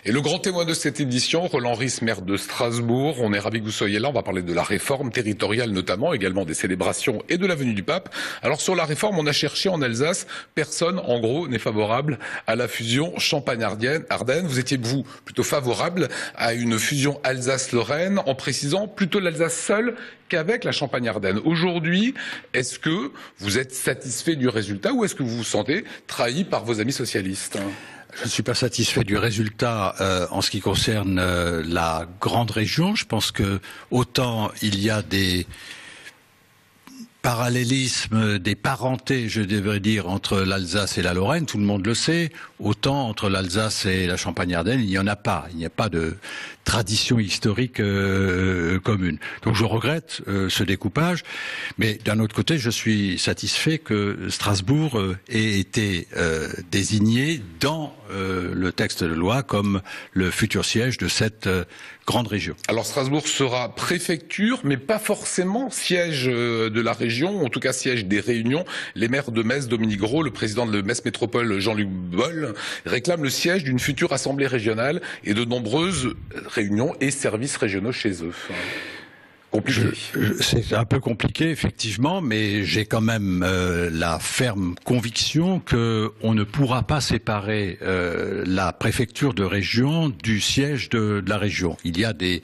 Et le grand témoin de cette édition, Roland Ries, maire de Strasbourg. On est ravis que vous soyez là. On va parler de la réforme territoriale notamment, également des célébrations et de la venue du pape. Alors sur la réforme, on a cherché en Alsace. Personne, en gros, n'est favorable à la fusion Champagne-Ardenne. Vous étiez, vous, plutôt favorable à une fusion Alsace-Lorraine, en précisant plutôt l'Alsace seule qu'avec la Champagne-Ardenne. Aujourd'hui, est-ce que vous êtes satisfait du résultat ou est-ce que vous vous sentez trahi par vos amis socialistes ? Je ne suis pas satisfait du résultat en ce qui concerne la grande région. Je pense que autant il y a des parallélismes, des parentés, je devrais dire, entre l'Alsace et la Lorraine, tout le monde le sait, autant entre l'Alsace et la Champagne-Ardenne, il n'y en a pas. Il n'y a pas de tradition historique commune. Donc je regrette ce découpage, mais d'un autre côté, je suis satisfait que Strasbourg ait été désigné dans le texte de loi comme le futur siège de cette grande région. Alors Strasbourg sera préfecture, mais pas forcément siège de la région, en tout cas siège des réunions. Les maires de Metz, Dominique Gros, le président de Metz Métropole, Jean-Luc Boll, réclament le siège d'une future assemblée régionale et de nombreuses réunions et services régionaux chez eux. C'est un peu compliqué, effectivement, mais j'ai quand même la ferme conviction qu'on ne pourra pas séparer la préfecture de région du siège de la région. Il y a des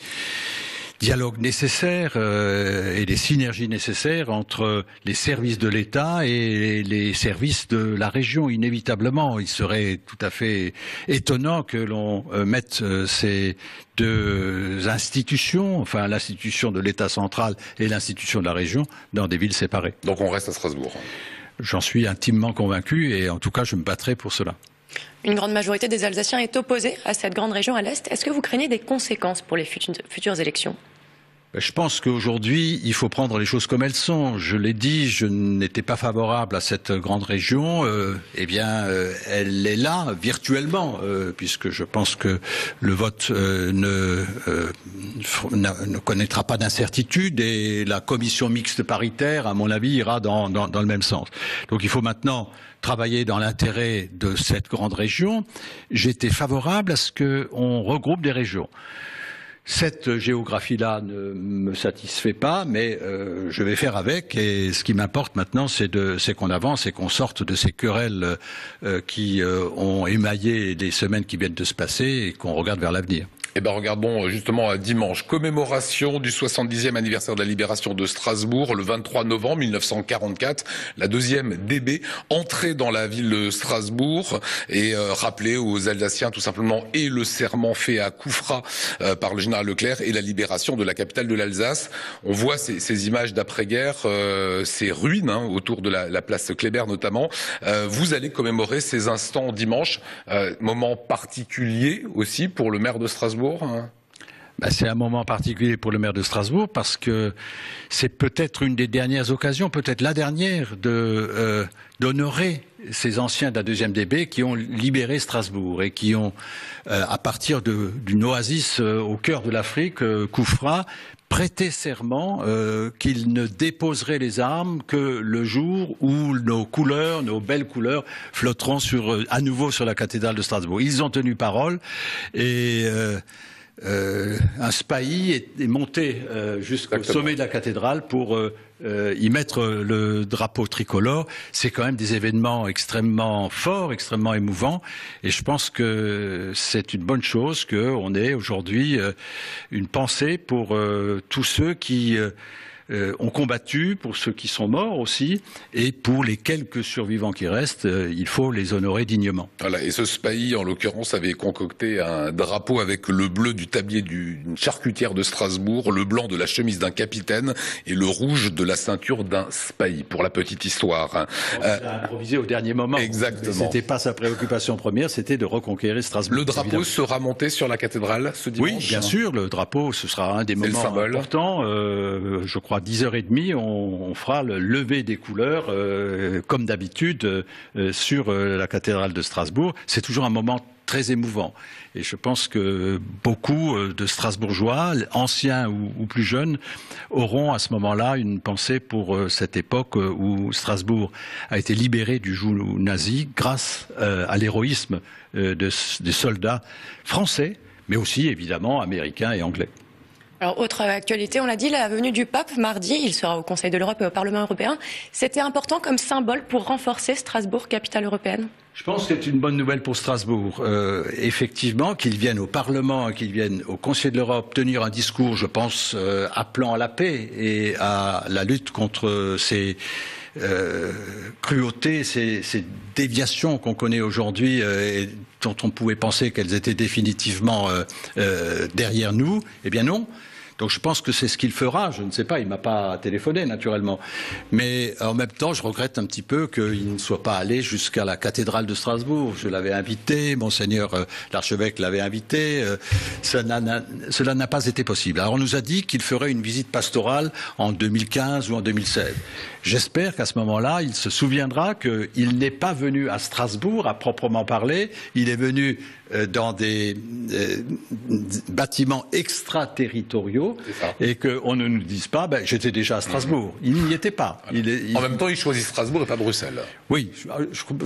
dialogues nécessaires et des synergies nécessaires entre les services de l'État et les services de la région, inévitablement. Il serait tout à fait étonnant que l'on mette ces deux institutions, enfin l'institution de l'État central et l'institution de la région, dans des villes séparées. Donc on reste à Strasbourg. J'en suis intimement convaincu et en tout cas je me battrai pour cela. Une grande majorité des Alsaciens est opposée à cette grande région à l'Est. Est-ce que vous craignez des conséquences pour les futures élections ? Je pense qu'aujourd'hui, il faut prendre les choses comme elles sont. Je l'ai dit, je n'étais pas favorable à cette grande région. Elle est là virtuellement, puisque je pense que le vote ne connaîtra pas d'incertitude et la commission mixte paritaire, à mon avis, ira dans le même sens. Donc il faut maintenant travailler dans l'intérêt de cette grande région. J'étais favorable à ce qu'on regroupe des régions. Cette géographie-là ne me satisfait pas, mais je vais faire avec. Et ce qui m'importe maintenant, c'est qu'on avance et qu'on sorte de ces querelles qui ont émaillé les semaines qui viennent de se passer et qu'on regarde vers l'avenir. Eh ben, regardons justement dimanche, commémoration du 70e anniversaire de la libération de Strasbourg, le 23 novembre 1944, la deuxième DB, entrée dans la ville de Strasbourg et rappelée aux Alsaciens tout simplement et le serment fait à Koufra par le général Leclerc et la libération de la capitale de l'Alsace. On voit ces images d'après-guerre, ces ruines autour de la place Kléber notamment. Vous allez commémorer ces instants dimanche, moment particulier aussi pour le maire de Strasbourg. C'est un moment particulier pour le maire de Strasbourg parce que c'est peut-être une des dernières occasions, peut-être la dernière, d'honorer ces anciens de la deuxième DB qui ont libéré Strasbourg et qui ont, à partir d'une oasis au cœur de l'Afrique, Koufra, prêté serment qu'ils ne déposeraient les armes que le jour où nos belles couleurs flotteront à nouveau sur la cathédrale de Strasbourg. Ils ont tenu parole et un spahis est monté jusqu'au sommet de la cathédrale pour y mettre le drapeau tricolore. C'est quand même des événements extrêmement forts, extrêmement émouvants. Et je pense que c'est une bonne chose qu'on ait aujourd'hui une pensée pour tous ceux qui ont combattu, pour ceux qui sont morts aussi, et pour les quelques survivants qui restent, il faut les honorer dignement. Voilà, et ce spahis, en l'occurrence, avait concocté un drapeau avec le bleu du tablier d'une charcutière de Strasbourg, le blanc de la chemise d'un capitaine et le rouge de la ceinture d'un spahis, pour la petite histoire. Il a improvisé au dernier moment. Exactement. C'était pas sa préoccupation première, c'était de reconquérir Strasbourg. Le drapeau évidemment sera monté sur la cathédrale ce dimanche. Oui, bien sûr, le drapeau, ce sera un des moments importants. Je crois 10h30, on fera le lever des couleurs, comme d'habitude, sur la cathédrale de Strasbourg. C'est toujours un moment très émouvant. Et je pense que beaucoup de Strasbourgeois, anciens ou plus jeunes, auront à ce moment-là une pensée pour cette époque où Strasbourg a été libéré du joug nazi grâce à l'héroïsme des soldats français, mais aussi évidemment américains et anglais. Alors, autre actualité, on l'a dit, la venue du pape mardi, il sera au Conseil de l'Europe et au Parlement européen. C'était important comme symbole pour renforcer Strasbourg, capitale européenne? Je pense que c'est une bonne nouvelle pour Strasbourg. Effectivement, qu'il vienne au Parlement, qu'il vienne au Conseil de l'Europe tenir un discours, je pense, appelant à la paix et à la lutte contre ces cruautés, ces déviations qu'on connaît aujourd'hui et dont on pouvait penser qu'elles étaient définitivement derrière nous. Eh bien non. Donc je pense que c'est ce qu'il fera. Je ne sais pas, il m'a pas téléphoné naturellement. Mais en même temps, je regrette un petit peu qu'il ne soit pas allé jusqu'à la cathédrale de Strasbourg. Je l'avais invité, monseigneur l'archevêque l'avait invité. Cela n'a pas été possible. Alors on nous a dit qu'il ferait une visite pastorale en 2015 ou en 2016. J'espère qu'à ce moment-là, il se souviendra qu'il n'est pas venu à Strasbourg à proprement parler. Il est venu dans des bâtiments extraterritoriaux et qu'on ne nous dise pas j'étais déjà à Strasbourg. Il n'y était pas. En même temps, il choisit Strasbourg et pas Bruxelles. Oui,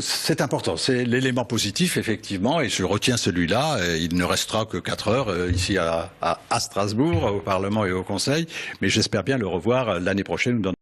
c'est important. C'est l'élément positif, effectivement, et je retiens celui-là. Il ne restera que 4 heures ici à Strasbourg, au Parlement et au Conseil, mais j'espère bien le revoir l'année prochaine ou dans